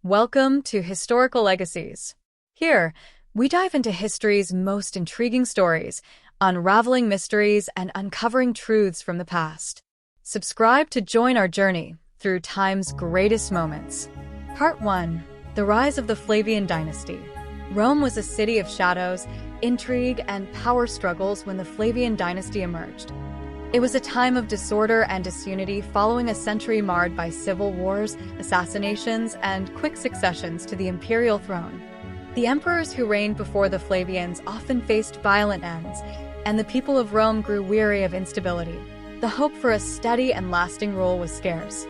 Welcome to Historical Legacies. Here, we dive into history's most intriguing stories, unraveling mysteries and uncovering truths from the past. Subscribe to join our journey through time's greatest moments. Part 1. The Rise of the Flavian Dynasty. Rome was a city of shadows, intrigue, and power struggles when the Flavian dynasty emerged. It was a time of disorder and disunity following a century marred by civil wars, assassinations, and quick successions to the imperial throne. The emperors who reigned before the Flavians often faced violent ends, and the people of Rome grew weary of instability. The hope for a steady and lasting rule was scarce.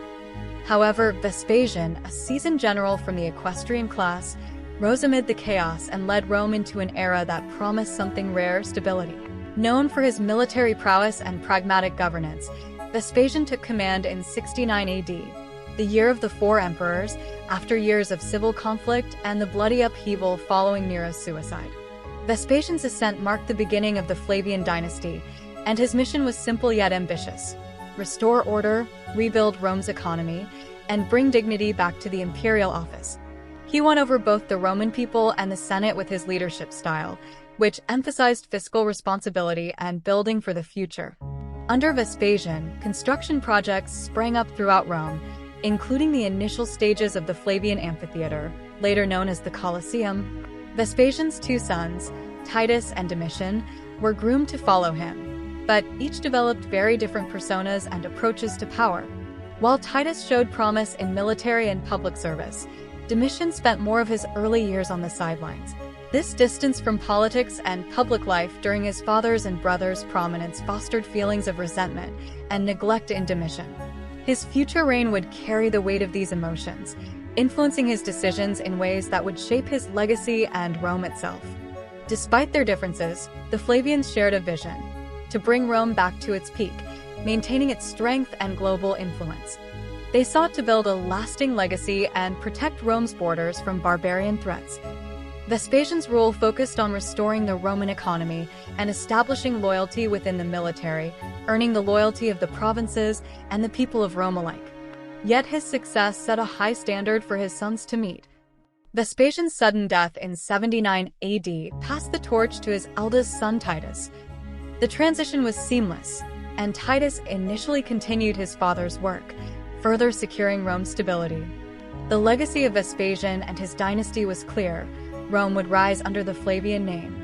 However, Vespasian, a seasoned general from the equestrian class, rose amid the chaos and led Rome into an era that promised something rare: stability. Known for his military prowess and pragmatic governance, Vespasian took command in 69 AD, the year of the four emperors, after years of civil conflict and the bloody upheaval following Nero's suicide. Vespasian's ascent marked the beginning of the Flavian dynasty, and his mission was simple yet ambitious: restore order, rebuild Rome's economy, and bring dignity back to the imperial office. He won over both the Roman people and the Senate with his leadership style, which emphasized fiscal responsibility and building for the future. Under Vespasian, construction projects sprang up throughout Rome, including the initial stages of the Flavian Amphitheater, later known as the Colosseum. Vespasian's two sons, Titus and Domitian, were groomed to follow him, but each developed very different personas and approaches to power. While Titus showed promise in military and public service, Domitian spent more of his early years on the sidelines. This distance from politics and public life during his father's and brother's prominence fostered feelings of resentment and neglect in Domitian. His future reign would carry the weight of these emotions, influencing his decisions in ways that would shape his legacy and Rome itself. Despite their differences, the Flavians shared a vision: to bring Rome back to its peak, maintaining its strength and global influence. They sought to build a lasting legacy and protect Rome's borders from barbarian threats. Vespasian's rule focused on restoring the Roman economy and establishing loyalty within the military, earning the loyalty of the provinces and the people of Rome alike. Yet his success set a high standard for his sons to meet. Vespasian's sudden death in 79 AD passed the torch to his eldest son Titus. The transition was seamless, and Titus initially continued his father's work, further securing Rome's stability. The legacy of Vespasian and his dynasty was clear: Rome would rise under the Flavian name.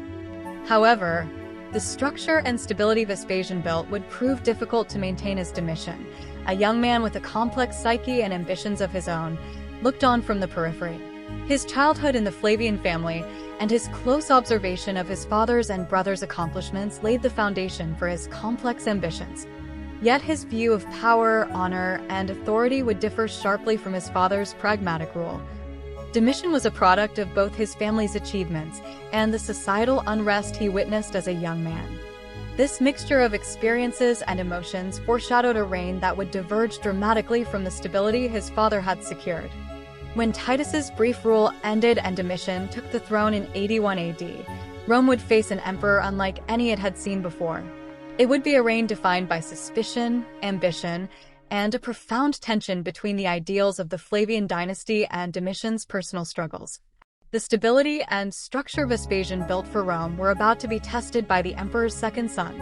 However, the structure and stability Vespasian built would prove difficult to maintain as Domitian, a young man with a complex psyche and ambitions of his own, looked on from the periphery. His childhood in the Flavian family and his close observation of his father's and brother's accomplishments laid the foundation for his complex ambitions. Yet his view of power, honor, and authority would differ sharply from his father's pragmatic rule. Domitian was a product of both his family's achievements and the societal unrest he witnessed as a young man. This mixture of experiences and emotions foreshadowed a reign that would diverge dramatically from the stability his father had secured. When Titus's brief rule ended and Domitian took the throne in 81 AD, Rome would face an emperor unlike any it had seen before. It would be a reign defined by suspicion, ambition, and a profound tension between the ideals of the Flavian dynasty and Domitian's personal struggles. The stability and structure Vespasian built for Rome were about to be tested by the emperor's second son.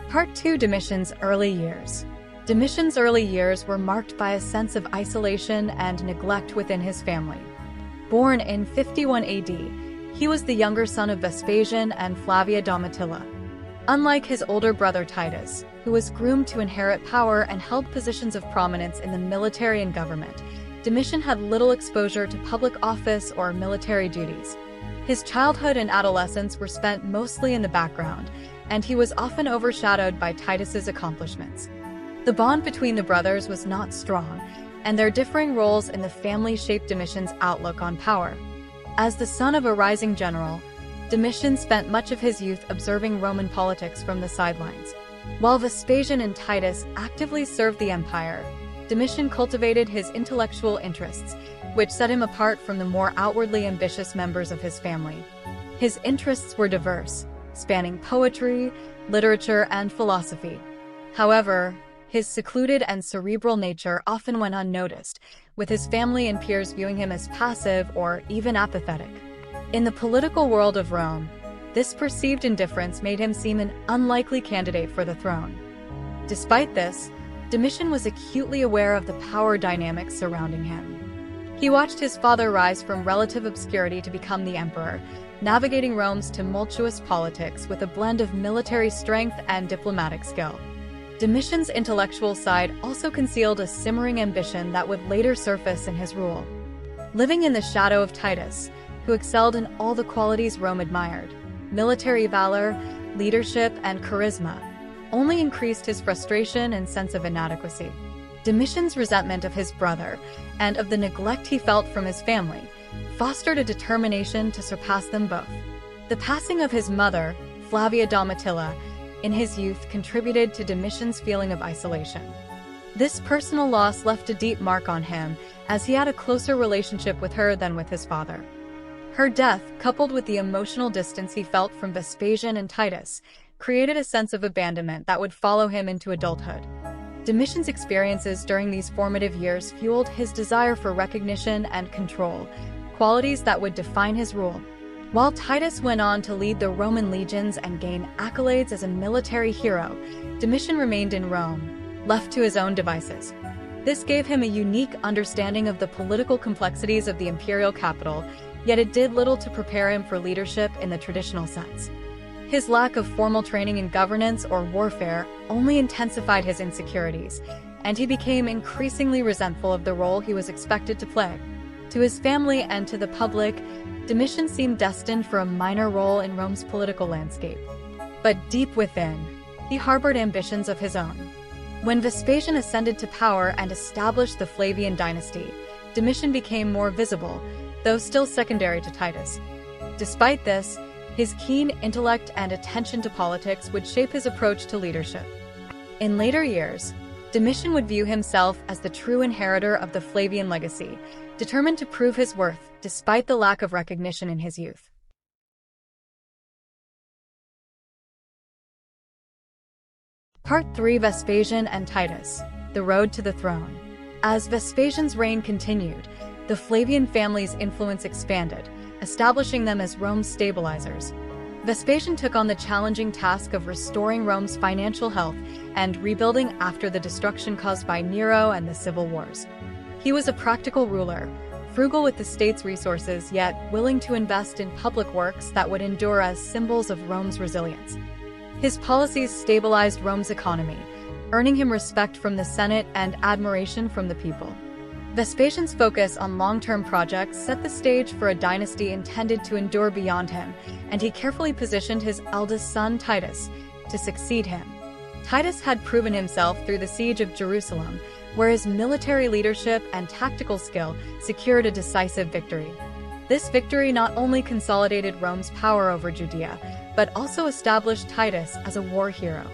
Part 2. Domitian's early years. Domitian's early years were marked by a sense of isolation and neglect within his family. Born in 51 AD, he was the younger son of Vespasian and Flavia Domitilla. Unlike his older brother Titus, who was groomed to inherit power and held positions of prominence in the military and government, Domitian had little exposure to public office or military duties. His childhood and adolescence were spent mostly in the background, and he was often overshadowed by Titus's accomplishments. The bond between the brothers was not strong, and their differing roles in the family shaped Domitian's outlook on power. As the son of a rising general, Domitian spent much of his youth observing Roman politics from the sidelines. While Vespasian and Titus actively served the empire, Domitian cultivated his intellectual interests, which set him apart from the more outwardly ambitious members of his family. His interests were diverse, spanning poetry, literature, and philosophy. However, His secluded and cerebral nature often went unnoticed, with his family and peers viewing him as passive or even apathetic. In the political world of Rome, this perceived indifference made him seem an unlikely candidate for the throne. Despite this, Domitian was acutely aware of the power dynamics surrounding him. He watched his father rise from relative obscurity to become the emperor, navigating Rome's tumultuous politics with a blend of military strength and diplomatic skill. Domitian's intellectual side also concealed a simmering ambition that would later surface in his rule. Living in the shadow of Titus, who excelled in all the qualities Rome admired, military valor, leadership, and charisma, only increased his frustration and sense of inadequacy. Domitian's resentment of his brother and of the neglect he felt from his family fostered a determination to surpass them both. The passing of his mother, Flavia Domitilla, in his youth contributed to Domitian's feeling of isolation. This personal loss left a deep mark on him, as he had a closer relationship with her than with his father. Her death, coupled with the emotional distance he felt from Vespasian and Titus, created a sense of abandonment that would follow him into adulthood. Domitian's experiences during these formative years fueled his desire for recognition and control, qualities that would define his rule. While Titus went on to lead the Roman legions and gain accolades as a military hero, Domitian remained in Rome, left to his own devices. This gave him a unique understanding of the political complexities of the imperial capital, yet it did little to prepare him for leadership in the traditional sense. His lack of formal training in governance or warfare only intensified his insecurities, and he became increasingly resentful of the role he was expected to play. To his family and to the public, Domitian seemed destined for a minor role in Rome's political landscape. But deep within, he harbored ambitions of his own. When Vespasian ascended to power and established the Flavian dynasty, Domitian became more visible, though still secondary to Titus. Despite this, his keen intellect and attention to politics would shape his approach to leadership. In later years, Domitian would view himself as the true inheritor of the Flavian legacy, determined to prove his worth despite the lack of recognition in his youth. Part 3: Vespasian and Titus, the road to the throne. As Vespasian's reign continued, the Flavian family's influence expanded, establishing them as Rome's stabilizers. Vespasian took on the challenging task of restoring Rome's financial health and rebuilding after the destruction caused by Nero and the civil wars. He was a practical ruler, frugal with the state's resources, yet willing to invest in public works that would endure as symbols of Rome's resilience. His policies stabilized Rome's economy, earning him respect from the Senate and admiration from the people. Vespasian's focus on long-term projects set the stage for a dynasty intended to endure beyond him, and he carefully positioned his eldest son, Titus, to succeed him. Titus had proven himself through the siege of Jerusalem, where his military leadership and tactical skill secured a decisive victory. This victory not only consolidated Rome's power over Judea, but also established Titus as a war hero.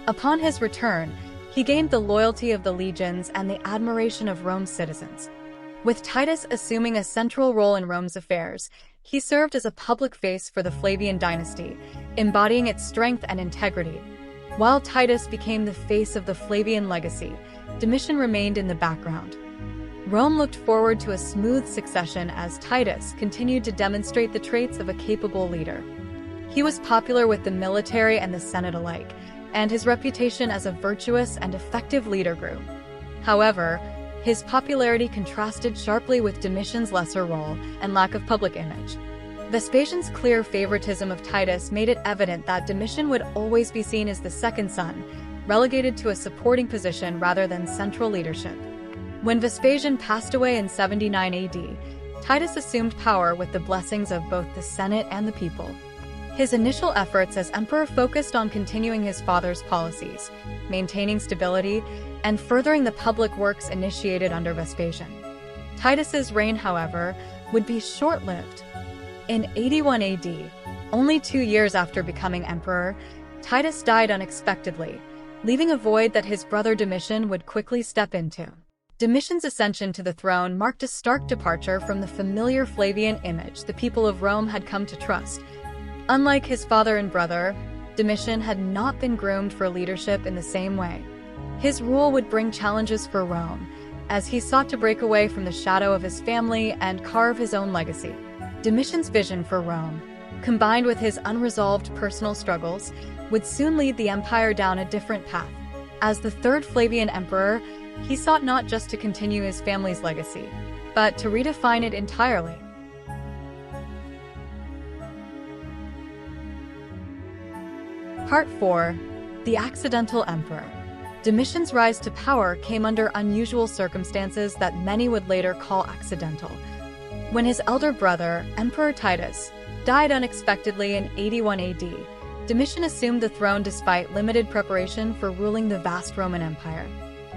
Upon his return, he gained the loyalty of the legions and the admiration of Rome's citizens. With Titus assuming a central role in Rome's affairs, he served as a public face for the Flavian dynasty, embodying its strength and integrity. While Titus became the face of the Flavian legacy, Domitian remained in the background. Rome looked forward to a smooth succession as Titus continued to demonstrate the traits of a capable leader. He was popular with the military and the Senate alike, and his reputation as a virtuous and effective leader grew. However, his popularity contrasted sharply with Domitian's lesser role and lack of public image. Vespasian's clear favoritism of Titus made it evident that Domitian would always be seen as the second son, relegated to a supporting position rather than central leadership. When Vespasian passed away in 79 AD, Titus assumed power with the blessings of both the Senate and the people. His initial efforts as emperor focused on continuing his father's policies, maintaining stability, and furthering the public works initiated under Vespasian. Titus's reign, however, would be short-lived. In 81 AD, only 2 years after becoming emperor, Titus died unexpectedly, leaving a void that his brother Domitian would quickly step into. Domitian's ascension to the throne marked a stark departure from the familiar Flavian image the people of Rome had come to trust. Unlike his father and brother, Domitian had not been groomed for leadership in the same way. His rule would bring challenges for Rome, as he sought to break away from the shadow of his family and carve his own legacy. Domitian's vision for Rome, combined with his unresolved personal struggles, would soon lead the empire down a different path. As the third Flavian emperor, he sought not just to continue his family's legacy, but to redefine it entirely. Part 4. The Accidental Emperor. Domitian's rise to power came under unusual circumstances that many would later call accidental. When his elder brother, Emperor Titus, died unexpectedly in 81 AD, Domitian assumed the throne despite limited preparation for ruling the vast Roman Empire.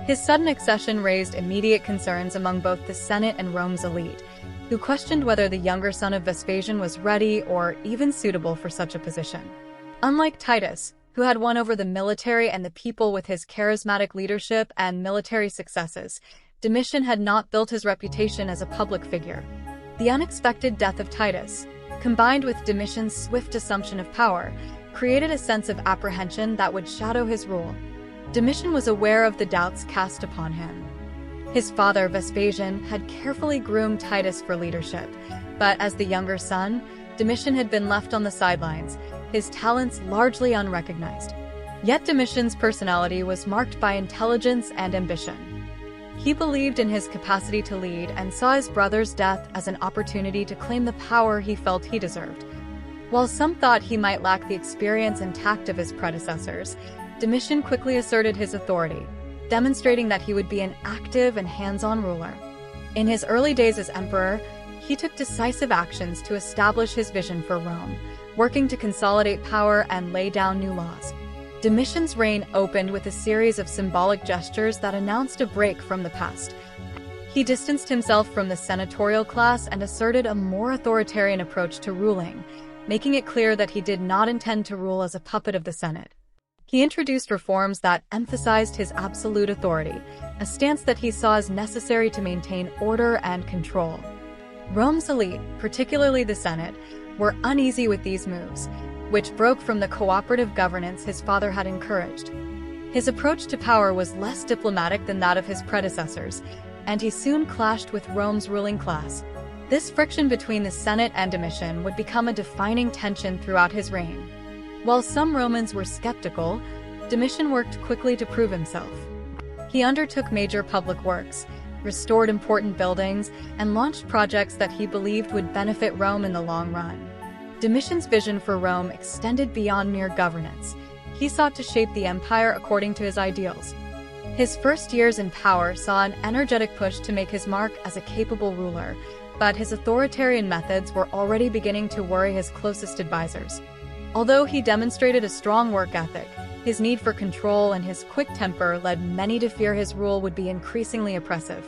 His sudden accession raised immediate concerns among both the Senate and Rome's elite, who questioned whether the younger son of Vespasian was ready or even suitable for such a position. Unlike Titus, who had won over the military and the people with his charismatic leadership and military successes, Domitian had not built his reputation as a public figure. The unexpected death of Titus, combined with Domitian's swift assumption of power, created a sense of apprehension that would shadow his rule. Domitian was aware of the doubts cast upon him. His father, Vespasian, had carefully groomed Titus for leadership, but as the younger son, Domitian had been left on the sidelines, his talents largely unrecognized. Yet Domitian's personality was marked by intelligence and ambition. He believed in his capacity to lead and saw his brother's death as an opportunity to claim the power he felt he deserved. While some thought he might lack the experience and tact of his predecessors, Domitian quickly asserted his authority, demonstrating that he would be an active and hands-on ruler. In his early days as emperor, he took decisive actions to establish his vision for Rome, working to consolidate power and lay down new laws. Domitian's reign opened with a series of symbolic gestures that announced a break from the past. He distanced himself from the senatorial class and asserted a more authoritarian approach to ruling, making it clear that he did not intend to rule as a puppet of the Senate. He introduced reforms that emphasized his absolute authority, a stance that he saw as necessary to maintain order and control. Rome's elite, particularly the Senate, were uneasy with these moves, which broke from the cooperative governance his father had encouraged. His approach to power was less diplomatic than that of his predecessors, and he soon clashed with Rome's ruling class. This friction between the Senate and Domitian would become a defining tension throughout his reign. While some Romans were skeptical, Domitian worked quickly to prove himself. He undertook major public works, restored important buildings, and launched projects that he believed would benefit Rome in the long run. Domitian's vision for Rome extended beyond mere governance. He sought to shape the empire according to his ideals. His first years in power saw an energetic push to make his mark as a capable ruler, but his authoritarian methods were already beginning to worry his closest advisors. Although he demonstrated a strong work ethic, his need for control and his quick temper led many to fear his rule would be increasingly oppressive.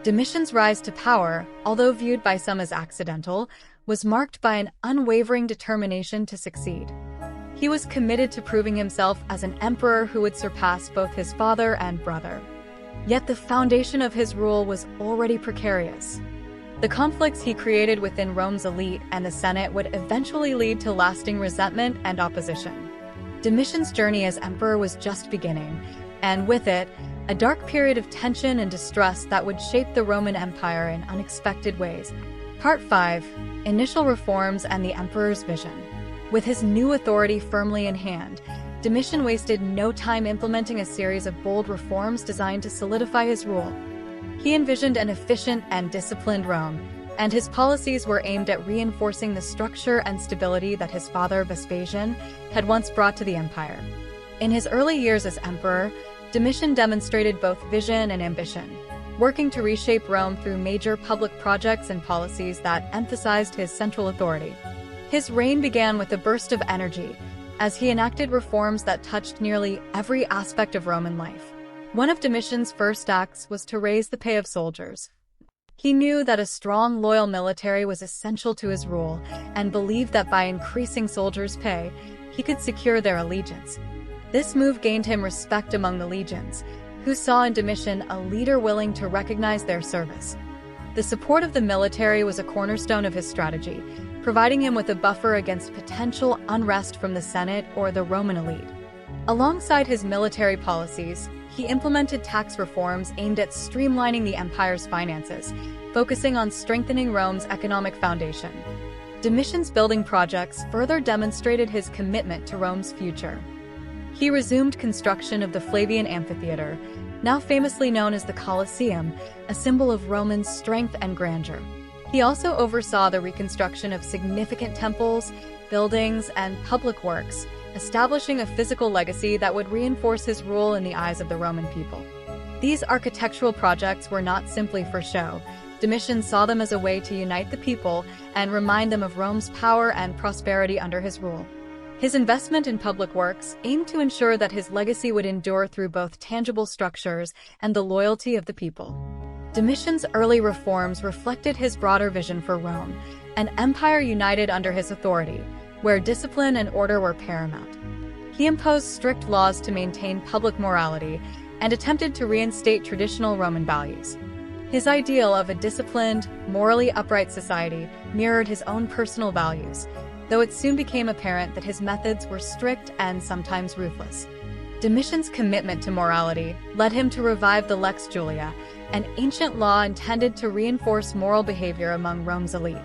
Domitian's rise to power, although viewed by some as accidental, was marked by an unwavering determination to succeed. He was committed to proving himself as an emperor who would surpass both his father and brother. Yet the foundation of his rule was already precarious. The conflicts he created within Rome's elite and the Senate would eventually lead to lasting resentment and opposition. Domitian's journey as emperor was just beginning, and with it, a dark period of tension and distrust that would shape the Roman Empire in unexpected ways. Part 5. Initial Reforms and the Emperor's Vision. With his new authority firmly in hand, Domitian wasted no time implementing a series of bold reforms designed to solidify his rule. He envisioned an efficient and disciplined Rome, and his policies were aimed at reinforcing the structure and stability that his father, Vespasian, had once brought to the empire. In his early years as emperor, Domitian demonstrated both vision and ambition, working to reshape Rome through major public projects and policies that emphasized his central authority. His reign began with a burst of energy, as he enacted reforms that touched nearly every aspect of Roman life. One of Domitian's first acts was to raise the pay of soldiers. He knew that a strong, loyal military was essential to his rule, and believed that by increasing soldiers' pay, he could secure their allegiance. This move gained him respect among the legions, who saw in Domitian a leader willing to recognize their service. The support of the military was a cornerstone of his strategy, providing him with a buffer against potential unrest from the Senate or the Roman elite. Alongside his military policies, he implemented tax reforms aimed at streamlining the empire's finances, focusing on strengthening Rome's economic foundation. Domitian's building projects further demonstrated his commitment to Rome's future. He resumed construction of the Flavian amphitheater, now famously known as the Colosseum, a symbol of Roman strength and grandeur. He also oversaw the reconstruction of significant temples, buildings, and public works, establishing a physical legacy that would reinforce his rule in the eyes of the Roman people. These architectural projects were not simply for show. Domitian saw them as a way to unite the people and remind them of Rome's power and prosperity under his rule. His investment in public works aimed to ensure that his legacy would endure through both tangible structures and the loyalty of the people. Domitian's early reforms reflected his broader vision for Rome, an empire united under his authority, where discipline and order were paramount. He imposed strict laws to maintain public morality and attempted to reinstate traditional Roman values. His ideal of a disciplined, morally upright society mirrored his own personal values, though it soon became apparent that his methods were strict and sometimes ruthless. Domitian's commitment to morality led him to revive the Lex Julia, an ancient law intended to reinforce moral behavior among Rome's elite.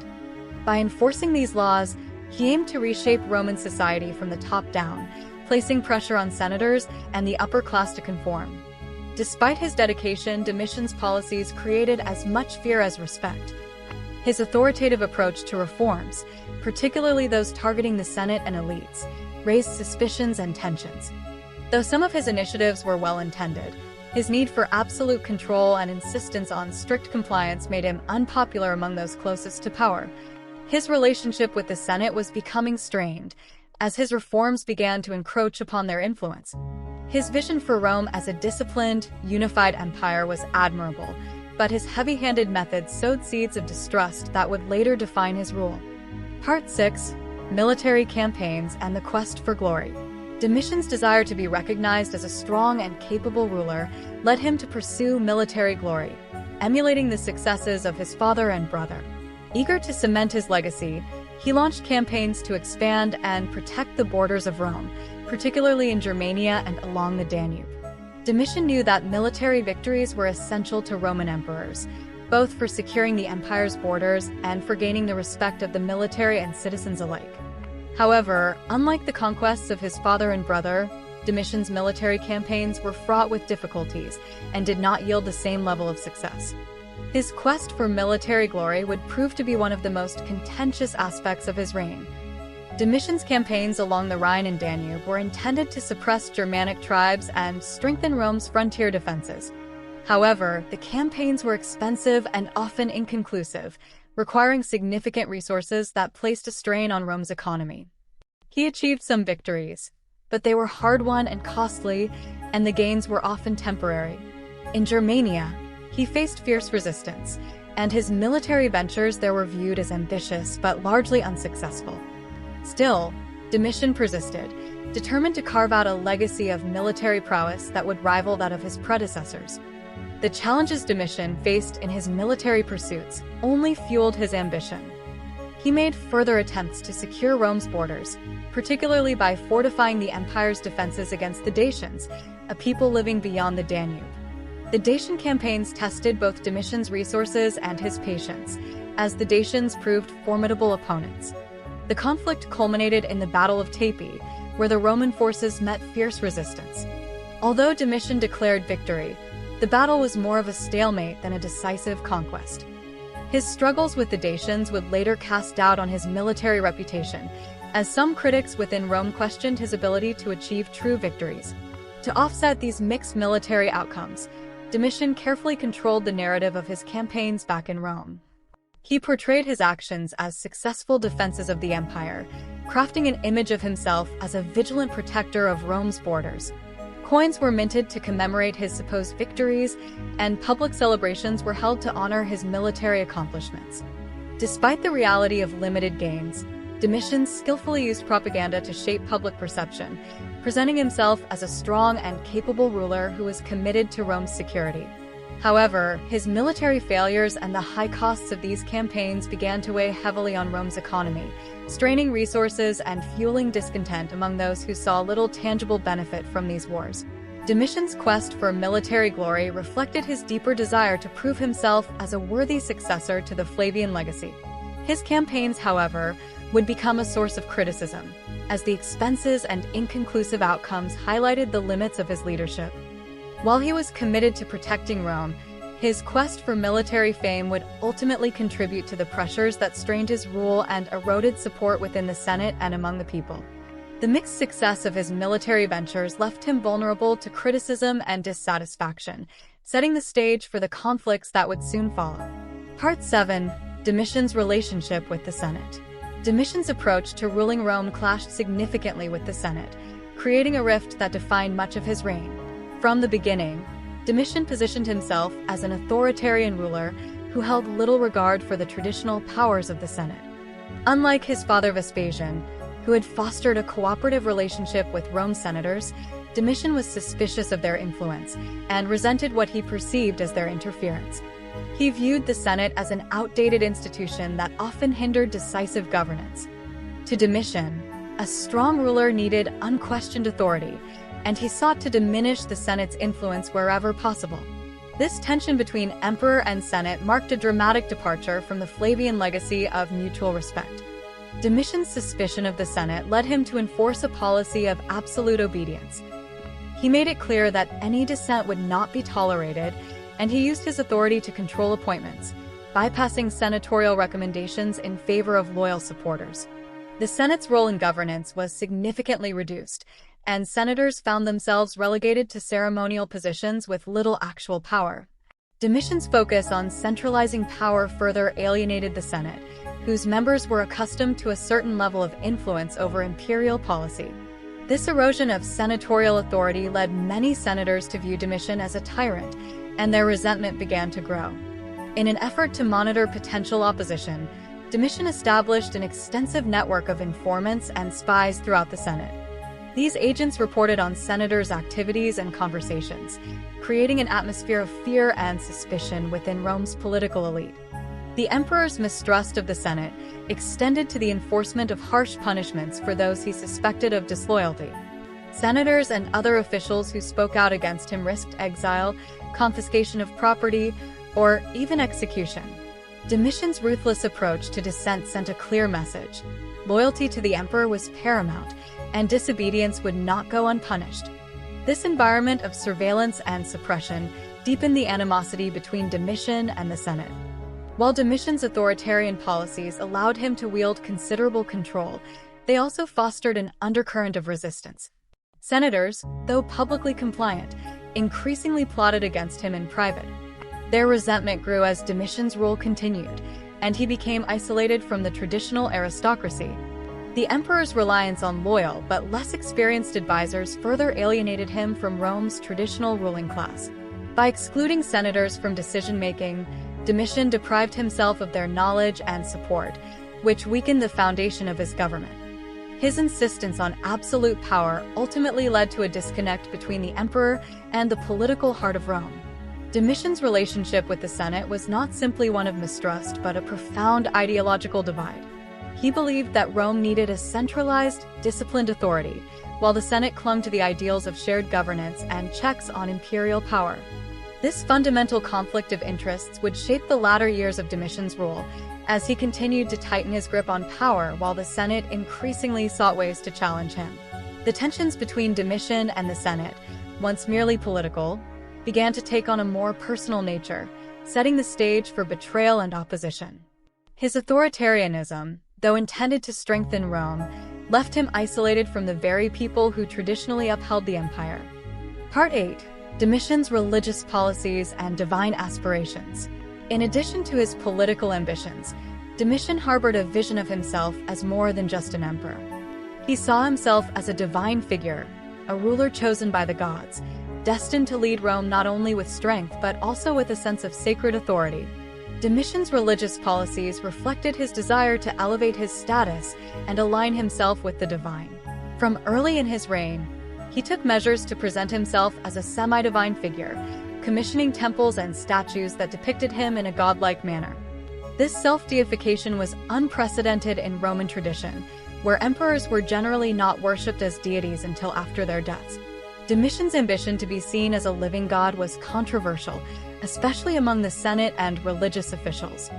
By enforcing these laws, he aimed to reshape Roman society from the top down, placing pressure on senators and the upper class to conform. Despite his dedication, Domitian's policies created as much fear as respect. His authoritative approach to reforms, particularly those targeting the Senate and elites, raised suspicions and tensions. Though some of his initiatives were well-intended, his need for absolute control and insistence on strict compliance made him unpopular among those closest to power. His relationship with the Senate was becoming strained, as his reforms began to encroach upon their influence. His vision for Rome as a disciplined, unified empire was admirable, but his heavy-handed methods sowed seeds of distrust that would later define his rule. Part 6. Military Campaigns and the Quest for Glory. Domitian's desire to be recognized as a strong and capable ruler led him to pursue military glory, emulating the successes of his father and brother. Eager to cement his legacy, he launched campaigns to expand and protect the borders of Rome, particularly in Germania and along the Danube. Domitian knew that military victories were essential to Roman emperors, both for securing the empire's borders and for gaining the respect of the military and citizens alike. However, unlike the conquests of his father and brother, Domitian's military campaigns were fraught with difficulties and did not yield the same level of success. His quest for military glory would prove to be one of the most contentious aspects of his reign. Domitian's campaigns along the Rhine and Danube were intended to suppress Germanic tribes and strengthen Rome's frontier defenses. However, the campaigns were expensive and often inconclusive, requiring significant resources that placed a strain on Rome's economy. He achieved some victories, but they were hard-won and costly, and the gains were often temporary. In Germania, he faced fierce resistance, and his military ventures there were viewed as ambitious but largely unsuccessful. Still, Domitian persisted, determined to carve out a legacy of military prowess that would rival that of his predecessors. The challenges Domitian faced in his military pursuits only fueled his ambition. He made further attempts to secure Rome's borders, particularly by fortifying the empire's defenses against the Dacians, a people living beyond the Danube. The Dacian campaigns tested both Domitian's resources and his patience, as the Dacians proved formidable opponents. The conflict culminated in the Battle of Tapi, where the Roman forces met fierce resistance. Although Domitian declared victory, the battle was more of a stalemate than a decisive conquest. His struggles with the Dacians would later cast doubt on his military reputation, as some critics within Rome questioned his ability to achieve true victories. To offset these mixed military outcomes, Domitian carefully controlled the narrative of his campaigns back in Rome. He portrayed his actions as successful defenses of the empire, crafting an image of himself as a vigilant protector of Rome's borders. Coins were minted to commemorate his supposed victories, and public celebrations were held to honor his military accomplishments. Despite the reality of limited gains, Domitian skillfully used propaganda to shape public perception, presenting himself as a strong and capable ruler who was committed to Rome's security. However, his military failures and the high costs of these campaigns began to weigh heavily on Rome's economy, straining resources and fueling discontent among those who saw little tangible benefit from these wars. Domitian's quest for military glory reflected his deeper desire to prove himself as a worthy successor to the Flavian legacy. His campaigns, however, would become a source of criticism, as the expenses and inconclusive outcomes highlighted the limits of his leadership. While he was committed to protecting Rome, his quest for military fame would ultimately contribute to the pressures that strained his rule and eroded support within the Senate and among the people. The mixed success of his military ventures left him vulnerable to criticism and dissatisfaction, setting the stage for the conflicts that would soon follow. Part 7. Domitian's relationship with the Senate. Domitian's approach to ruling Rome clashed significantly with the Senate, creating a rift that defined much of his reign. From the beginning, Domitian positioned himself as an authoritarian ruler who held little regard for the traditional powers of the Senate. Unlike his father Vespasian, who had fostered a cooperative relationship with Rome's senators, Domitian was suspicious of their influence and resented what he perceived as their interference. He viewed the Senate as an outdated institution that often hindered decisive governance. To Domitian, a strong ruler needed unquestioned authority, and he sought to diminish the Senate's influence wherever possible. This tension between emperor and Senate marked a dramatic departure from the Flavian legacy of mutual respect. Domitian's suspicion of the Senate led him to enforce a policy of absolute obedience. He made it clear that any dissent would not be tolerated, and he used his authority to control appointments, bypassing senatorial recommendations in favor of loyal supporters. The Senate's role in governance was significantly reduced, and senators found themselves relegated to ceremonial positions with little actual power. Domitian's focus on centralizing power further alienated the Senate, whose members were accustomed to a certain level of influence over imperial policy. This erosion of senatorial authority led many senators to view Domitian as a tyrant, and their resentment began to grow. In an effort to monitor potential opposition, Domitian established an extensive network of informants and spies throughout the Senate. These agents reported on senators' activities and conversations, creating an atmosphere of fear and suspicion within Rome's political elite. The emperor's mistrust of the Senate extended to the enforcement of harsh punishments for those he suspected of disloyalty. Senators and other officials who spoke out against him risked exile, confiscation of property, or even execution. Domitian's ruthless approach to dissent sent a clear message. Loyalty to the emperor was paramount, and disobedience would not go unpunished. This environment of surveillance and suppression deepened the animosity between Domitian and the Senate. While Domitian's authoritarian policies allowed him to wield considerable control, they also fostered an undercurrent of resistance. Senators, though publicly compliant, increasingly plotted against him in private. Their resentment grew as Domitian's rule continued, and he became isolated from the traditional aristocracy. The emperor's reliance on loyal but less experienced advisors further alienated him from Rome's traditional ruling class. By excluding senators from decision-making, Domitian deprived himself of their knowledge and support, which weakened the foundation of his government. His insistence on absolute power ultimately led to a disconnect between the emperor and the political heart of Rome. Domitian's relationship with the Senate was not simply one of mistrust, but a profound ideological divide. He believed that Rome needed a centralized, disciplined authority, while the Senate clung to the ideals of shared governance and checks on imperial power. This fundamental conflict of interests would shape the latter years of Domitian's rule, as he continued to tighten his grip on power while the Senate increasingly sought ways to challenge him. The tensions between Domitian and the Senate, once merely political, began to take on a more personal nature, setting the stage for betrayal and opposition. His authoritarianism, though intended to strengthen Rome, left him isolated from the very people who traditionally upheld the empire. Part 8. Domitian's religious policies and divine aspirations. In addition to his political ambitions, Domitian harbored a vision of himself as more than just an emperor. He saw himself as a divine figure, a ruler chosen by the gods, destined to lead Rome not only with strength but also with a sense of sacred authority. Domitian's religious policies reflected his desire to elevate his status and align himself with the divine. From early in his reign, he took measures to present himself as a semi-divine figure, commissioning temples and statues that depicted him in a godlike manner. This self-deification was unprecedented in Roman tradition, where emperors were generally not worshipped as deities until after their deaths. Domitian's ambition to be seen as a living god was controversial, especially among the Senate and religious officials.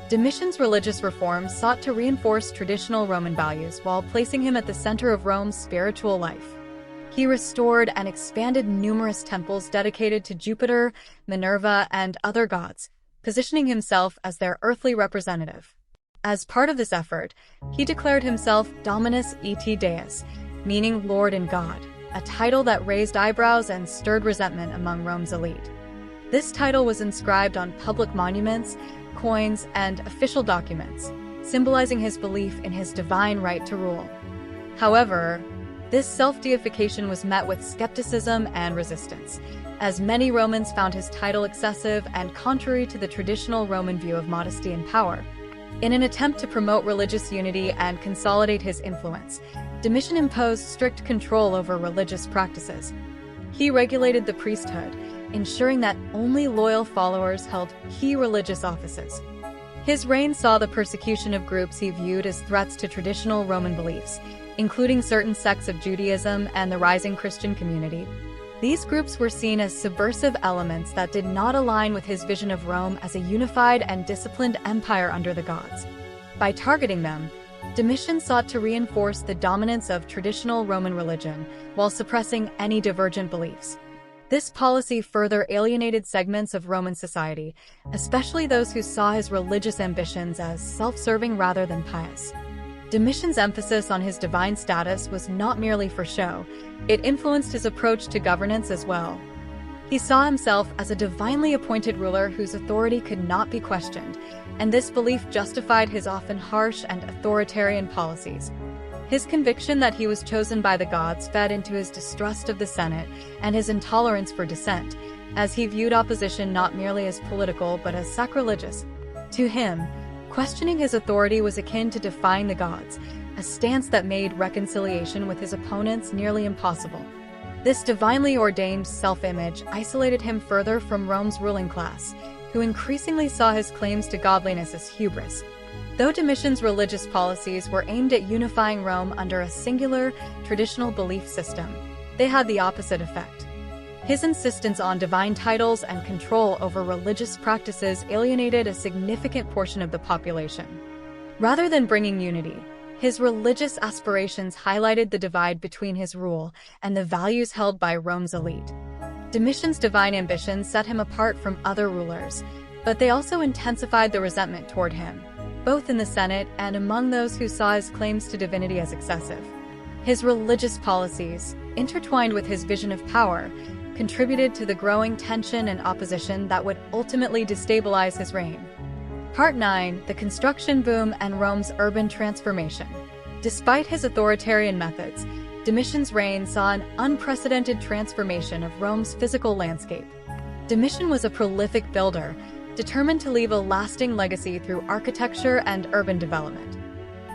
Domitian's religious reforms sought to reinforce traditional Roman values while placing him at the center of Rome's spiritual life. He restored and expanded numerous temples dedicated to Jupiter, Minerva, and other gods, positioning himself as their earthly representative. As part of this effort, he declared himself Dominus et Deus, meaning Lord and God, a title that raised eyebrows and stirred resentment among Rome's elite. This title was inscribed on public monuments, coins, and official documents, symbolizing his belief in his divine right to rule. However, this self-deification was met with skepticism and resistance, as many Romans found his title excessive and contrary to the traditional Roman view of modesty and power. In an attempt to promote religious unity and consolidate his influence, Domitian imposed strict control over religious practices. He regulated the priesthood, ensuring that only loyal followers held key religious offices. His reign saw the persecution of groups he viewed as threats to traditional Roman beliefs, including certain sects of Judaism and the rising Christian community. These groups were seen as subversive elements that did not align with his vision of Rome as a unified and disciplined empire under the gods. By targeting them, Domitian sought to reinforce the dominance of traditional Roman religion while suppressing any divergent beliefs. This policy further alienated segments of Roman society, especially those who saw his religious ambitions as self-serving rather than pious. Domitian's emphasis on his divine status was not merely for show, it influenced his approach to governance as well. He saw himself as a divinely appointed ruler whose authority could not be questioned, and this belief justified his often harsh and authoritarian policies. His conviction that he was chosen by the gods fed into his distrust of the Senate and his intolerance for dissent, as he viewed opposition not merely as political but as sacrilegious. To him, questioning his authority was akin to defying the gods, a stance that made reconciliation with his opponents nearly impossible. This divinely ordained self-image isolated him further from Rome's ruling class, who increasingly saw his claims to godliness as hubris. Though Domitian's religious policies were aimed at unifying Rome under a singular, traditional belief system, they had the opposite effect. His insistence on divine titles and control over religious practices alienated a significant portion of the population. Rather than bringing unity, his religious aspirations highlighted the divide between his rule and the values held by Rome's elite. Domitian's divine ambitions set him apart from other rulers, but they also intensified the resentment toward him, both in the Senate and among those who saw his claims to divinity as excessive. His religious policies, intertwined with his vision of power, contributed to the growing tension and opposition that would ultimately destabilize his reign. Part 9: The Construction Boom and Rome's Urban Transformation. Despite his authoritarian methods, Domitian's reign saw an unprecedented transformation of Rome's physical landscape. Domitian was a prolific builder, determined to leave a lasting legacy through architecture and urban development.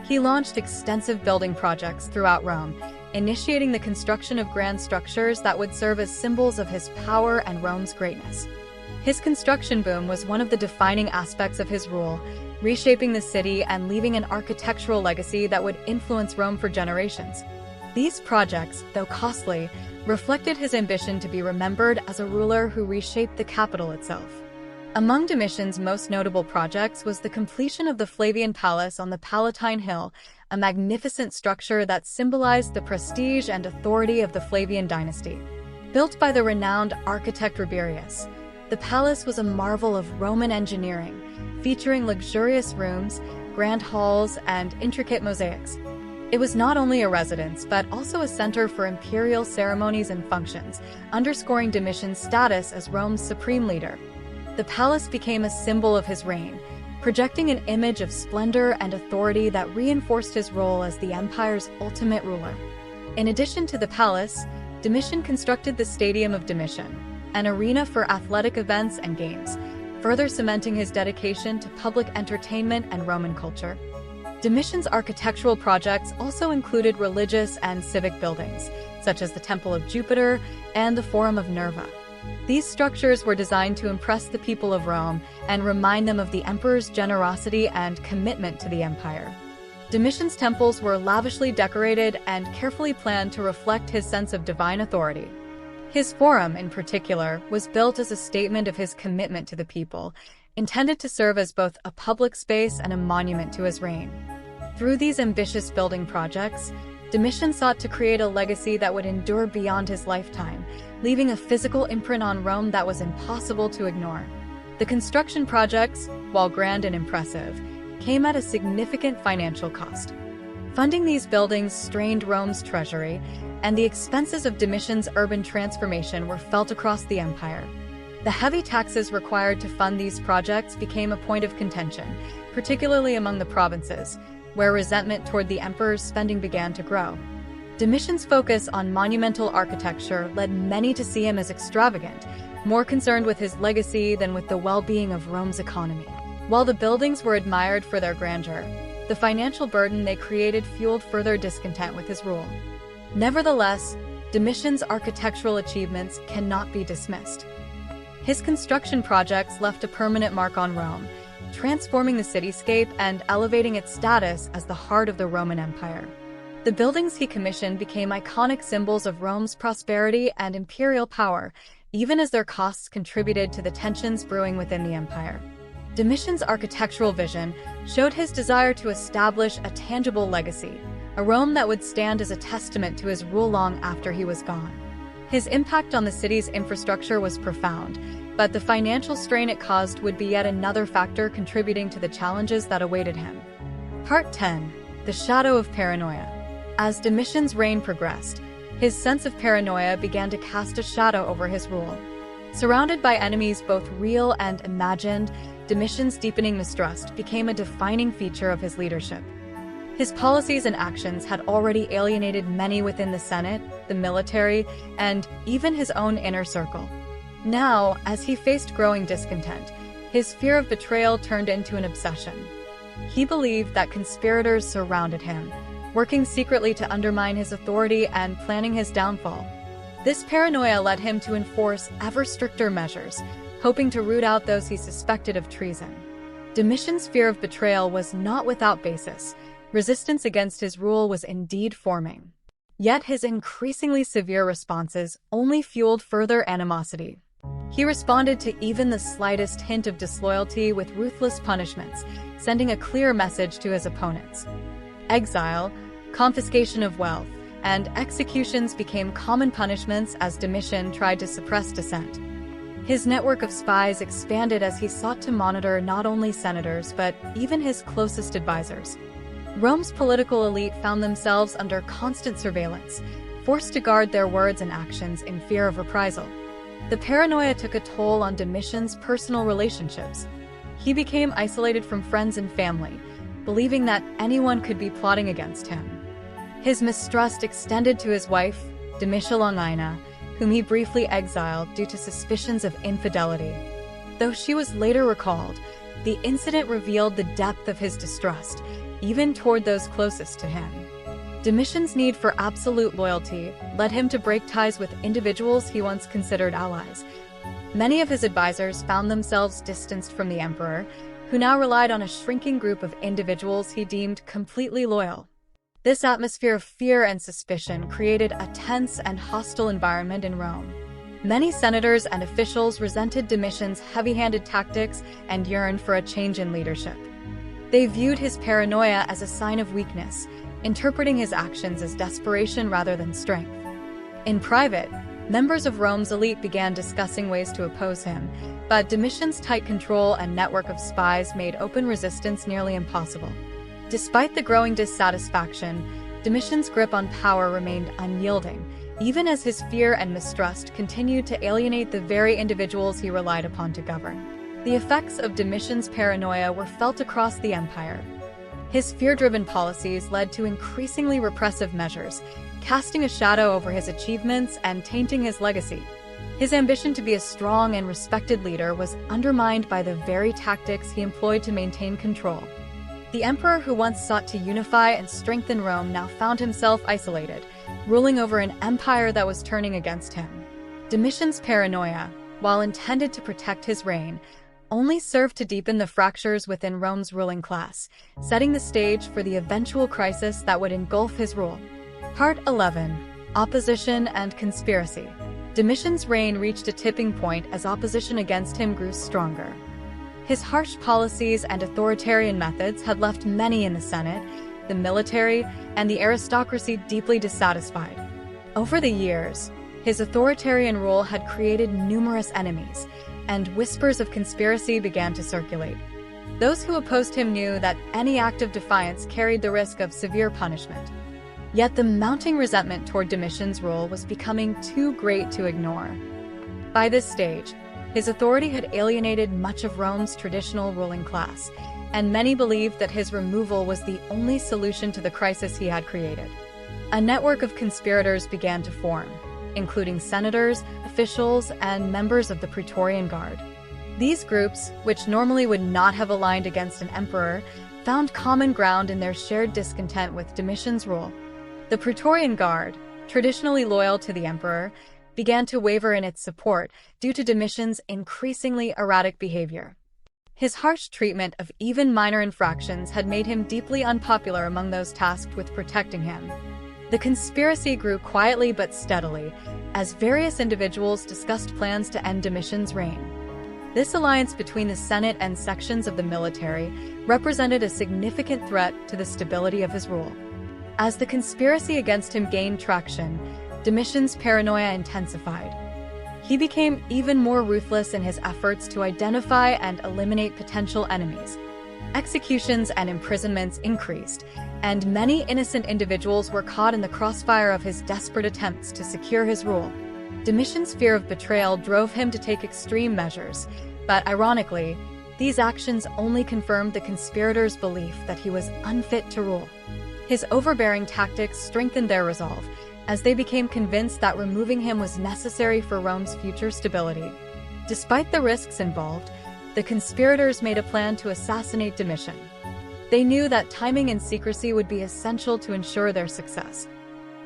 He launched extensive building projects throughout Rome, initiating the construction of grand structures that would serve as symbols of his power and Rome's greatness. His construction boom was one of the defining aspects of his rule, reshaping the city and leaving an architectural legacy that would influence Rome for generations. These projects, though costly, reflected his ambition to be remembered as a ruler who reshaped the capital itself. Among Domitian's most notable projects was the completion of the Flavian Palace on the Palatine Hill, a magnificent structure that symbolized the prestige and authority of the Flavian dynasty. Built by the renowned architect Rabirius, the palace was a marvel of Roman engineering, featuring luxurious rooms, grand halls, and intricate mosaics. It was not only a residence, but also a center for imperial ceremonies and functions, underscoring Domitian's status as Rome's supreme leader. The palace became a symbol of his reign, projecting an image of splendor and authority that reinforced his role as the empire's ultimate ruler. In addition to the palace, Domitian constructed the Stadium of Domitian, an arena for athletic events and games, further cementing his dedication to public entertainment and Roman culture. Domitian's architectural projects also included religious and civic buildings, such as the Temple of Jupiter and the Forum of Nerva. These structures were designed to impress the people of Rome and remind them of the emperor's generosity and commitment to the empire. Domitian's temples were lavishly decorated and carefully planned to reflect his sense of divine authority. His forum, in particular, was built as a statement of his commitment to the people, intended to serve as both a public space and a monument to his reign. Through these ambitious building projects, Domitian sought to create a legacy that would endure beyond his lifetime, leaving a physical imprint on Rome that was impossible to ignore. The construction projects, while grand and impressive, came at a significant financial cost. Funding these buildings strained Rome's treasury, and the expenses of Domitian's urban transformation were felt across the empire. The heavy taxes required to fund these projects became a point of contention, particularly among the provinces, where resentment toward the emperor's spending began to grow. Domitian's focus on monumental architecture led many to see him as extravagant, more concerned with his legacy than with the well-being of Rome's economy. While the buildings were admired for their grandeur, the financial burden they created fueled further discontent with his rule. Nevertheless, Domitian's architectural achievements cannot be dismissed. His construction projects left a permanent mark on Rome, transforming the cityscape and elevating its status as the heart of the Roman Empire. The buildings he commissioned became iconic symbols of Rome's prosperity and imperial power, even as their costs contributed to the tensions brewing within the empire. Domitian's architectural vision showed his desire to establish a tangible legacy, a Rome that would stand as a testament to his rule long after he was gone. His impact on the city's infrastructure was profound, but the financial strain it caused would be yet another factor contributing to the challenges that awaited him. Part 10. The Shadow of Paranoia. As Domitian's reign progressed, his sense of paranoia began to cast a shadow over his rule. Surrounded by enemies both real and imagined, Domitian's deepening mistrust became a defining feature of his leadership. His policies and actions had already alienated many within the Senate, the military, and even his own inner circle. Now, as he faced growing discontent, his fear of betrayal turned into an obsession. He believed that conspirators surrounded him, working secretly to undermine his authority and planning his downfall. This paranoia led him to enforce ever stricter measures, hoping to root out those he suspected of treason. Domitian's fear of betrayal was not without basis. Resistance against his rule was indeed forming. Yet his increasingly severe responses only fueled further animosity. He responded to even the slightest hint of disloyalty with ruthless punishments, sending a clear message to his opponents. Exile, confiscation of wealth, and executions became common punishments as Domitian tried to suppress dissent. His network of spies expanded as he sought to monitor not only senators but even his closest advisors. Rome's political elite found themselves under constant surveillance, forced to guard their words and actions in fear of reprisal. The paranoia took a toll on Domitian's personal relationships. He became isolated from friends and family, believing that anyone could be plotting against him. His mistrust extended to his wife, Domitia Longina, whom he briefly exiled due to suspicions of infidelity. Though she was later recalled, the incident revealed the depth of his distrust, even toward those closest to him. Domitian's need for absolute loyalty led him to break ties with individuals he once considered allies. Many of his advisors found themselves distanced from the emperor, who now relied on a shrinking group of individuals he deemed completely loyal. This atmosphere of fear and suspicion created a tense and hostile environment in Rome. Many senators and officials resented Domitian's heavy-handed tactics and yearned for a change in leadership. They viewed his paranoia as a sign of weakness, interpreting his actions as desperation rather than strength. In private, members of Rome's elite began discussing ways to oppose him, but Domitian's tight control and network of spies made open resistance nearly impossible. Despite the growing dissatisfaction, Domitian's grip on power remained unyielding, even as his fear and mistrust continued to alienate the very individuals he relied upon to govern. The effects of Domitian's paranoia were felt across the empire. His fear-driven policies led to increasingly repressive measures, casting a shadow over his achievements and tainting his legacy. His ambition to be a strong and respected leader was undermined by the very tactics he employed to maintain control. The emperor who once sought to unify and strengthen Rome now found himself isolated, ruling over an empire that was turning against him. Domitian's paranoia, while intended to protect his reign, only served to deepen the fractures within Rome's ruling class, setting the stage for the eventual crisis that would engulf his rule. Part 11. Opposition and Conspiracy. Domitian's reign reached a tipping point as opposition against him grew stronger. His harsh policies and authoritarian methods had left many in the Senate, the military, and the aristocracy deeply dissatisfied. Over the years, his authoritarian rule had created numerous enemies, and whispers of conspiracy began to circulate. Those who opposed him knew that any act of defiance carried the risk of severe punishment. Yet the mounting resentment toward Domitian's rule was becoming too great to ignore. By this stage, his authority had alienated much of Rome's traditional ruling class, and many believed that his removal was the only solution to the crisis he had created. A network of conspirators began to form, including senators, officials, and members of the Praetorian Guard. These groups, which normally would not have aligned against an emperor, found common ground in their shared discontent with Domitian's rule. The Praetorian Guard, traditionally loyal to the emperor, began to waver in its support due to Domitian's increasingly erratic behavior. His harsh treatment of even minor infractions had made him deeply unpopular among those tasked with protecting him. The conspiracy grew quietly but steadily, as various individuals discussed plans to end Domitian's reign. This alliance between the Senate and sections of the military represented a significant threat to the stability of his rule. As the conspiracy against him gained traction, Domitian's paranoia intensified. He became even more ruthless in his efforts to identify and eliminate potential enemies. Executions and imprisonments increased, and many innocent individuals were caught in the crossfire of his desperate attempts to secure his rule. Domitian's fear of betrayal drove him to take extreme measures, but ironically, these actions only confirmed the conspirators' belief that he was unfit to rule. His overbearing tactics strengthened their resolve, as they became convinced that removing him was necessary for Rome's future stability. Despite the risks involved, the conspirators made a plan to assassinate Domitian. They knew that timing and secrecy would be essential to ensure their success.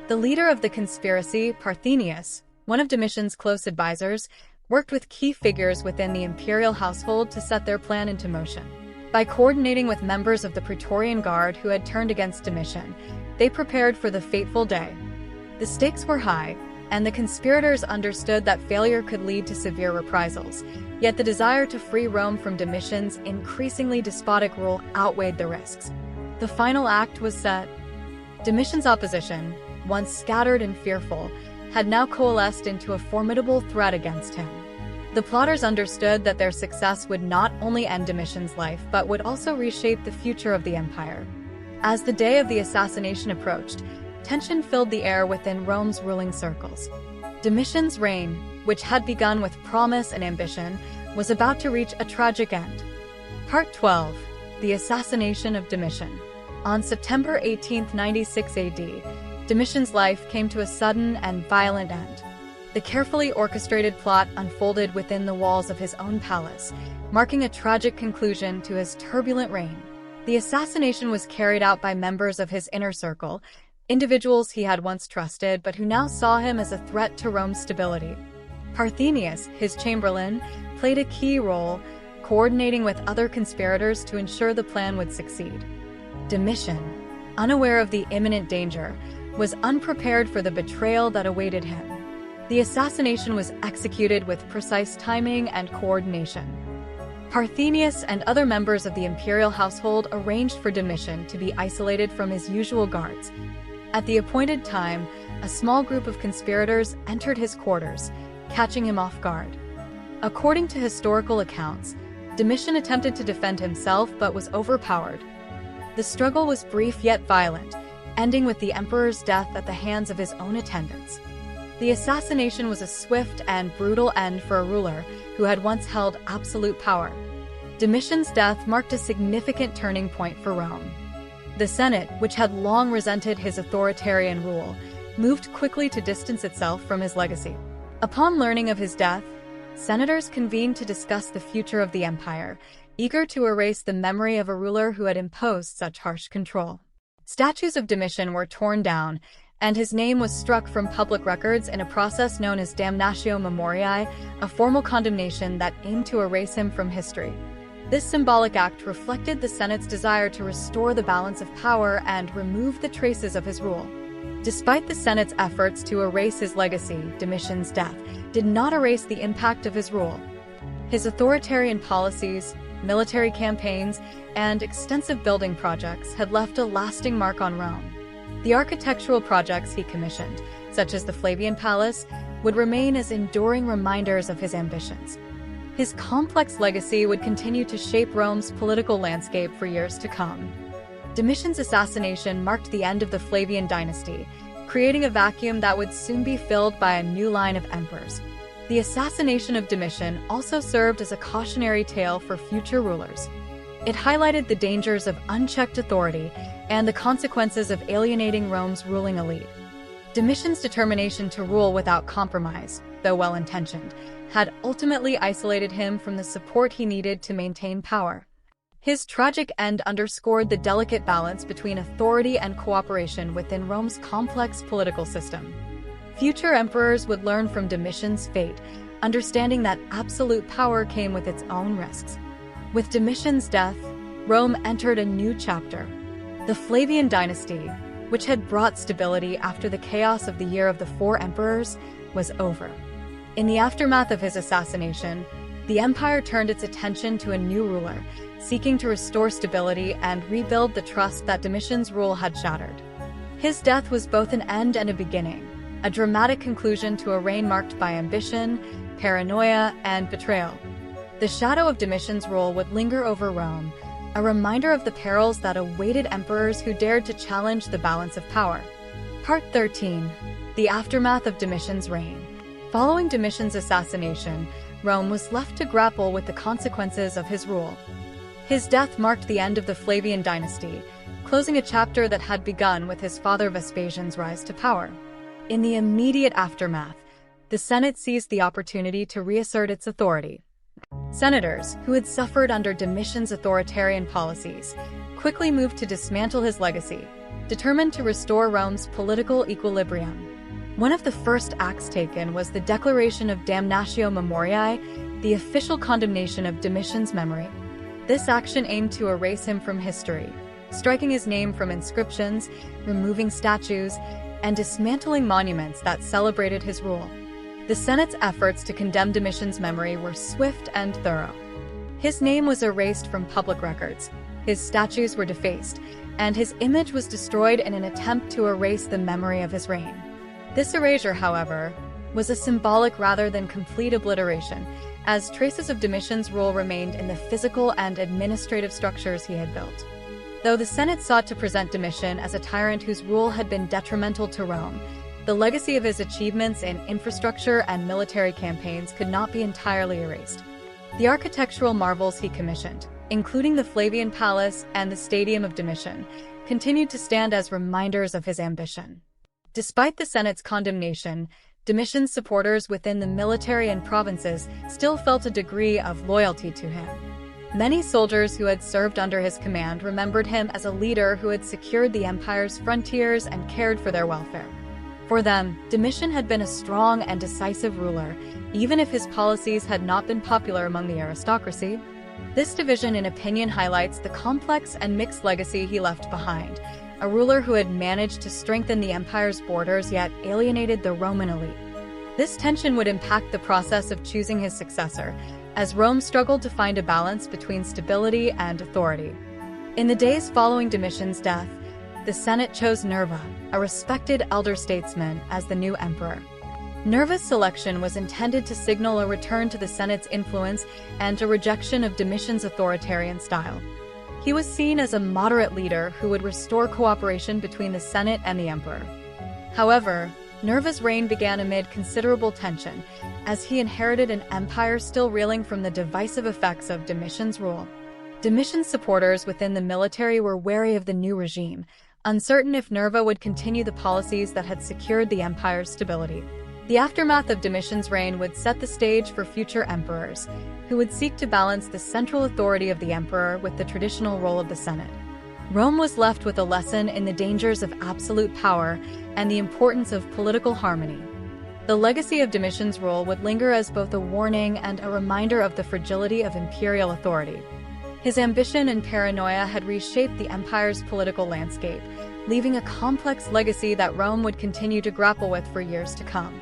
The leader of the conspiracy, Parthenius, one of Domitian's close advisors, worked with key figures within the imperial household to set their plan into motion. By coordinating with members of the Praetorian Guard who had turned against Domitian, they prepared for the fateful day. The stakes were high, and the conspirators understood that failure could lead to severe reprisals, yet the desire to free Rome from Domitian's increasingly despotic rule outweighed the risks. The final act was set. Domitian's opposition, once scattered and fearful, had now coalesced into a formidable threat against him. The plotters understood that their success would not only end Domitian's life but would also reshape the future of the empire. As the day of the assassination approached, tension filled the air within Rome's ruling circles. Domitian's reign, which had begun with promise and ambition, was about to reach a tragic end. Part 12. The Assassination of Domitian. On September 18, 96 AD, Domitian's life came to a sudden and violent end. The carefully orchestrated plot unfolded within the walls of his own palace, marking a tragic conclusion to his turbulent reign. The assassination was carried out by members of his inner circle, individuals he had once trusted but who now saw him as a threat to Rome's stability. Parthenius, his chamberlain, played a key role, coordinating with other conspirators to ensure the plan would succeed. Domitian, unaware of the imminent danger, was unprepared for the betrayal that awaited him. The assassination was executed with precise timing and coordination. Parthenius and other members of the imperial household arranged for Domitian to be isolated from his usual guards. At the appointed time, a small group of conspirators entered his quarters, catching him off guard. According to historical accounts, Domitian attempted to defend himself but was overpowered. The struggle was brief yet violent, ending with the emperor's death at the hands of his own attendants. The assassination was a swift and brutal end for a ruler who had once held absolute power. Domitian's death marked a significant turning point for Rome. The Senate, which had long resented his authoritarian rule, moved quickly to distance itself from his legacy. Upon learning of his death, senators convened to discuss the future of the empire, eager to erase the memory of a ruler who had imposed such harsh control. Statues of Domitian were torn down, and his name was struck from public records in a process known as damnatio memoriae, a formal condemnation that aimed to erase him from history. This symbolic act reflected the Senate's desire to restore the balance of power and remove the traces of his rule. Despite the Senate's efforts to erase his legacy, Domitian's death did not erase the impact of his rule. His authoritarian policies, military campaigns, and extensive building projects had left a lasting mark on Rome. The architectural projects he commissioned, such as the Flavian Palace, would remain as enduring reminders of his ambitions. His complex legacy would continue to shape Rome's political landscape for years to come. Domitian's assassination marked the end of the Flavian dynasty, creating a vacuum that would soon be filled by a new line of emperors. The assassination of Domitian also served as a cautionary tale for future rulers. It highlighted the dangers of unchecked authority and the consequences of alienating Rome's ruling elite. Domitian's determination to rule without compromise, though well-intentioned, had ultimately isolated him from the support he needed to maintain power. His tragic end underscored the delicate balance between authority and cooperation within Rome's complex political system. Future emperors would learn from Domitian's fate, understanding that absolute power came with its own risks. With Domitian's death, Rome entered a new chapter. The Flavian dynasty, which had brought stability after the chaos of the Year of the Four Emperors, was over. In the aftermath of his assassination, the empire turned its attention to a new ruler, seeking to restore stability and rebuild the trust that Domitian's rule had shattered. His death was both an end and a beginning, a dramatic conclusion to a reign marked by ambition, paranoia, and betrayal. The shadow of Domitian's rule would linger over Rome, a reminder of the perils that awaited emperors who dared to challenge the balance of power. Part 13. The Aftermath of Domitian's Reign. Following Domitian's assassination, Rome was left to grapple with the consequences of his rule. His death marked the end of the Flavian dynasty, closing a chapter that had begun with his father Vespasian's rise to power. In the immediate aftermath, the Senate seized the opportunity to reassert its authority. Senators, who had suffered under Domitian's authoritarian policies, quickly moved to dismantle his legacy, determined to restore Rome's political equilibrium. One of the first acts taken was the declaration of Damnatio Memoriae, the official condemnation of Domitian's memory. This action aimed to erase him from history, striking his name from inscriptions, removing statues, and dismantling monuments that celebrated his rule. The Senate's efforts to condemn Domitian's memory were swift and thorough. His name was erased from public records, his statues were defaced, and his image was destroyed in an attempt to erase the memory of his reign. This erasure, however, was a symbolic rather than complete obliteration, as traces of Domitian's rule remained in the physical and administrative structures he had built. Though the Senate sought to present Domitian as a tyrant whose rule had been detrimental to Rome, the legacy of his achievements in infrastructure and military campaigns could not be entirely erased. The architectural marvels he commissioned, including the Flavian Palace and the Stadium of Domitian, continued to stand as reminders of his ambition. Despite the Senate's condemnation, Domitian's supporters within the military and provinces still felt a degree of loyalty to him. Many soldiers who had served under his command remembered him as a leader who had secured the empire's frontiers and cared for their welfare. For them, Domitian had been a strong and decisive ruler, even if his policies had not been popular among the aristocracy. This division in opinion highlights the complex and mixed legacy he left behind, a ruler who had managed to strengthen the empire's borders yet alienated the Roman elite. This tension would impact the process of choosing his successor, as Rome struggled to find a balance between stability and authority. In the days following Domitian's death, the Senate chose Nerva, a respected elder statesman, as the new emperor. Nerva's selection was intended to signal a return to the Senate's influence and a rejection of Domitian's authoritarian style. He was seen as a moderate leader who would restore cooperation between the Senate and the emperor. However, Nerva's reign began amid considerable tension, as he inherited an empire still reeling from the divisive effects of Domitian's rule. Domitian's supporters within the military were wary of the new regime, uncertain if Nerva would continue the policies that had secured the empire's stability. The aftermath of Domitian's reign would set the stage for future emperors, who would seek to balance the central authority of the emperor with the traditional role of the Senate. Rome was left with a lesson in the dangers of absolute power and the importance of political harmony. The legacy of Domitian's rule would linger as both a warning and a reminder of the fragility of imperial authority. His ambition and paranoia had reshaped the empire's political landscape, leaving a complex legacy that Rome would continue to grapple with for years to come.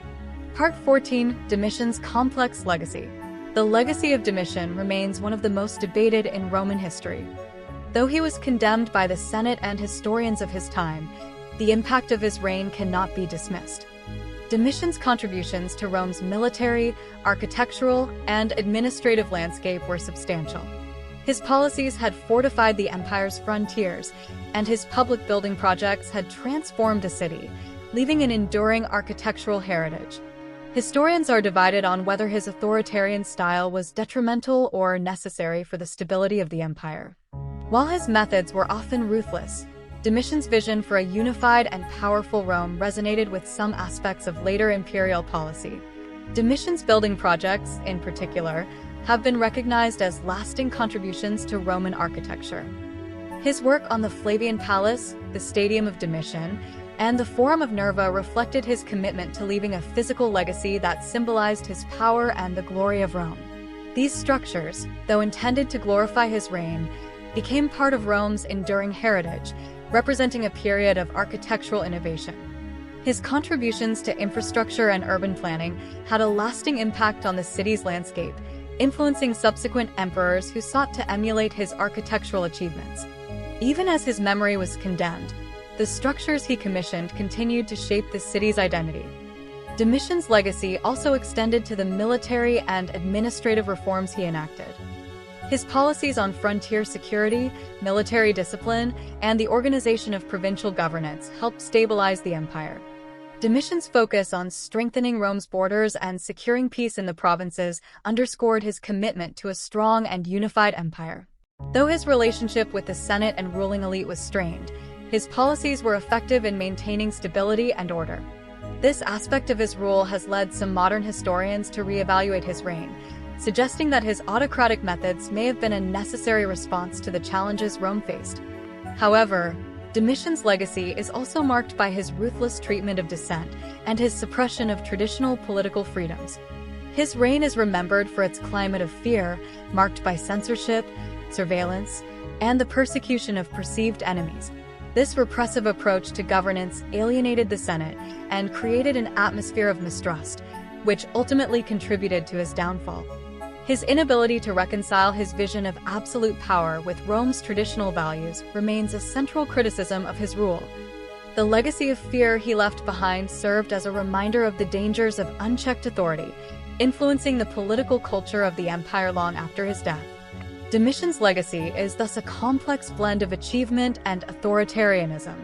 Part 14. Domitian's complex legacy. The legacy of Domitian remains one of the most debated in Roman history. Though he was condemned by the Senate and historians of his time, the impact of his reign cannot be dismissed. Domitian's contributions to Rome's military, architectural, and administrative landscape were substantial. His policies had fortified the empire's frontiers, and his public building projects had transformed a city, leaving an enduring architectural heritage. Historians are divided on whether his authoritarian style was detrimental or necessary for the stability of the empire. While his methods were often ruthless, Domitian's vision for a unified and powerful Rome resonated with some aspects of later imperial policy. Domitian's building projects, in particular, have been recognized as lasting contributions to Roman architecture. His work on the Flavian Palace, the Stadium of Domitian, and the Forum of Nerva reflected his commitment to leaving a physical legacy that symbolized his power and the glory of Rome. These structures, though intended to glorify his reign, became part of Rome's enduring heritage, representing a period of architectural innovation. His contributions to infrastructure and urban planning had a lasting impact on the city's landscape, influencing subsequent emperors who sought to emulate his architectural achievements. Even as his memory was condemned, the structures he commissioned continued to shape the city's identity. Domitian's legacy also extended to the military and administrative reforms he enacted. His policies on frontier security, military discipline, and the organization of provincial governance helped stabilize the empire. Domitian's focus on strengthening Rome's borders and securing peace in the provinces underscored his commitment to a strong and unified empire. Though his relationship with the Senate and ruling elite was strained, his policies were effective in maintaining stability and order. This aspect of his rule has led some modern historians to reevaluate his reign, suggesting that his autocratic methods may have been a necessary response to the challenges Rome faced. However, Domitian's legacy is also marked by his ruthless treatment of dissent and his suppression of traditional political freedoms. His reign is remembered for its climate of fear, marked by censorship, surveillance, and the persecution of perceived enemies. This repressive approach to governance alienated the Senate and created an atmosphere of mistrust, which ultimately contributed to his downfall. His inability to reconcile his vision of absolute power with Rome's traditional values remains a central criticism of his rule. The legacy of fear he left behind served as a reminder of the dangers of unchecked authority, influencing the political culture of the empire long after his death. Domitian's legacy is thus a complex blend of achievement and authoritarianism.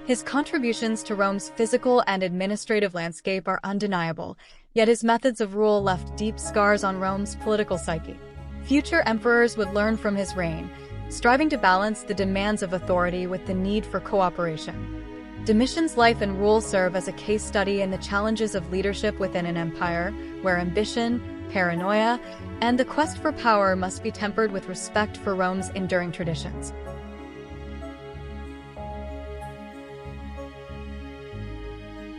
His contributions to Rome's physical and administrative landscape are undeniable, yet his methods of rule left deep scars on Rome's political psyche. Future emperors would learn from his reign, striving to balance the demands of authority with the need for cooperation. Domitian's life and rule serve as a case study in the challenges of leadership within an empire, where ambition, paranoia, and the quest for power must be tempered with respect for Rome's enduring traditions.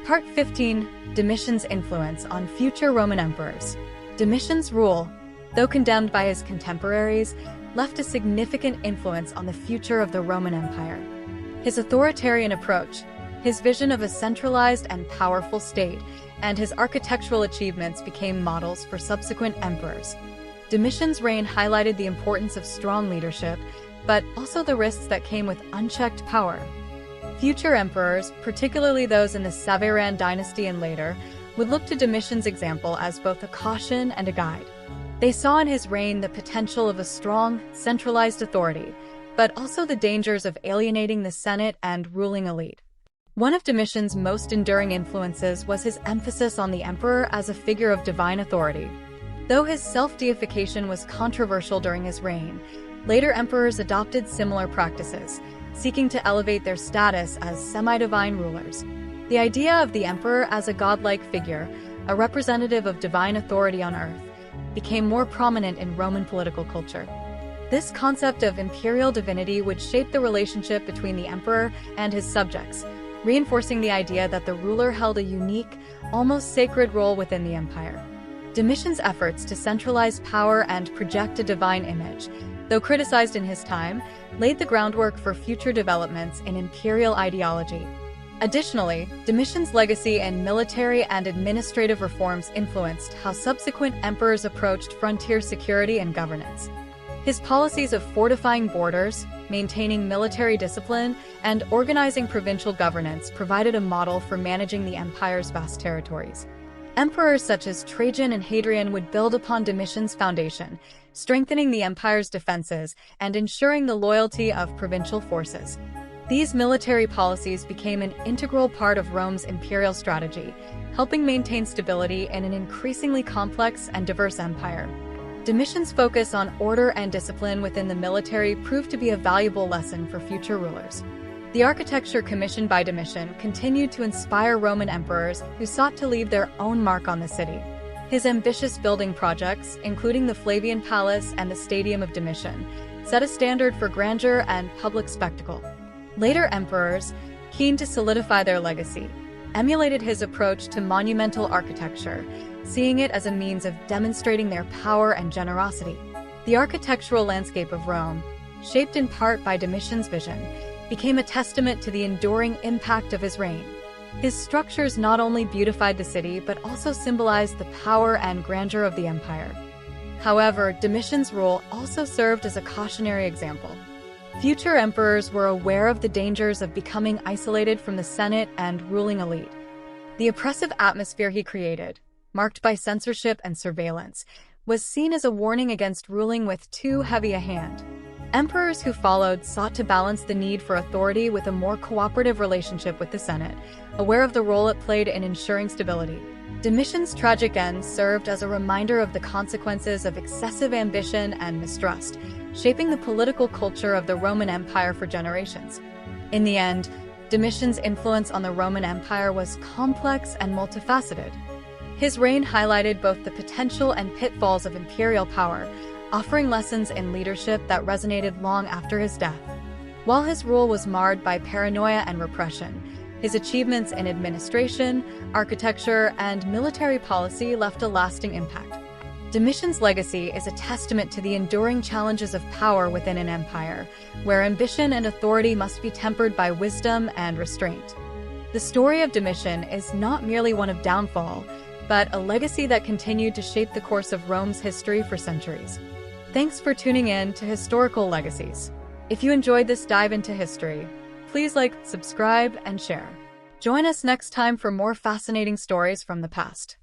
Part 15. Domitian's influence on future Roman emperors. Domitian's rule, though condemned by his contemporaries, left a significant influence on the future of the Roman Empire. His authoritarian approach, his vision of a centralized and powerful state, and his architectural achievements became models for subsequent emperors. Domitian's reign highlighted the importance of strong leadership, but also the risks that came with unchecked power. Future emperors, particularly those in the Flavian dynasty and later, would look to Domitian's example as both a caution and a guide. They saw in his reign the potential of a strong, centralized authority, but also the dangers of alienating the Senate and ruling elite. One of Domitian's most enduring influences was his emphasis on the emperor as a figure of divine authority. Though his self-deification was controversial during his reign, later emperors adopted similar practices, seeking to elevate their status as semi-divine rulers. The idea of the emperor as a godlike figure, a representative of divine authority on earth, became more prominent in Roman political culture. This concept of imperial divinity would shape the relationship between the emperor and his subjects, reinforcing the idea that the ruler held a unique, almost sacred role within the empire. Domitian's efforts to centralize power and project a divine image, though criticized in his time, laid the groundwork for future developments in imperial ideology. Additionally, Domitian's legacy in military and administrative reforms influenced how subsequent emperors approached frontier security and governance. His policies of fortifying borders, maintaining military discipline, and organizing provincial governance provided a model for managing the empire's vast territories. Emperors such as Trajan and Hadrian would build upon Domitian's foundation, strengthening the empire's defenses and ensuring the loyalty of provincial forces. These military policies became an integral part of Rome's imperial strategy, helping maintain stability in an increasingly complex and diverse empire. Domitian's focus on order and discipline within the military proved to be a valuable lesson for future rulers. The architecture commissioned by Domitian continued to inspire Roman emperors who sought to leave their own mark on the city. His ambitious building projects, including the Flavian Palace and the Stadium of Domitian, set a standard for grandeur and public spectacle. Later emperors, keen to solidify their legacy, emulated his approach to monumental architecture, seeing it as a means of demonstrating their power and generosity. The architectural landscape of Rome, shaped in part by Domitian's vision, became a testament to the enduring impact of his reign. His structures not only beautified the city but also symbolized the power and grandeur of the empire. However, Domitian's rule also served as a cautionary example. Future emperors were aware of the dangers of becoming isolated from the Senate and ruling elite. The oppressive atmosphere he created, marked by censorship and surveillance, was seen as a warning against ruling with too heavy a hand. Emperors who followed sought to balance the need for authority with a more cooperative relationship with the Senate, aware of the role it played in ensuring stability. Domitian's tragic end served as a reminder of the consequences of excessive ambition and mistrust, shaping the political culture of the Roman Empire for generations. In the end, Domitian's influence on the Roman Empire was complex and multifaceted. His reign highlighted both the potential and pitfalls of imperial power, offering lessons in leadership that resonated long after his death. While his rule was marred by paranoia and repression, his achievements in administration, architecture, and military policy left a lasting impact. Domitian's legacy is a testament to the enduring challenges of power within an empire, where ambition and authority must be tempered by wisdom and restraint. The story of Domitian is not merely one of downfall, but a legacy that continued to shape the course of Rome's history for centuries. Thanks for tuning in to Historical Legacies. If you enjoyed this dive into history, please like, subscribe, and share. Join us next time for more fascinating stories from the past.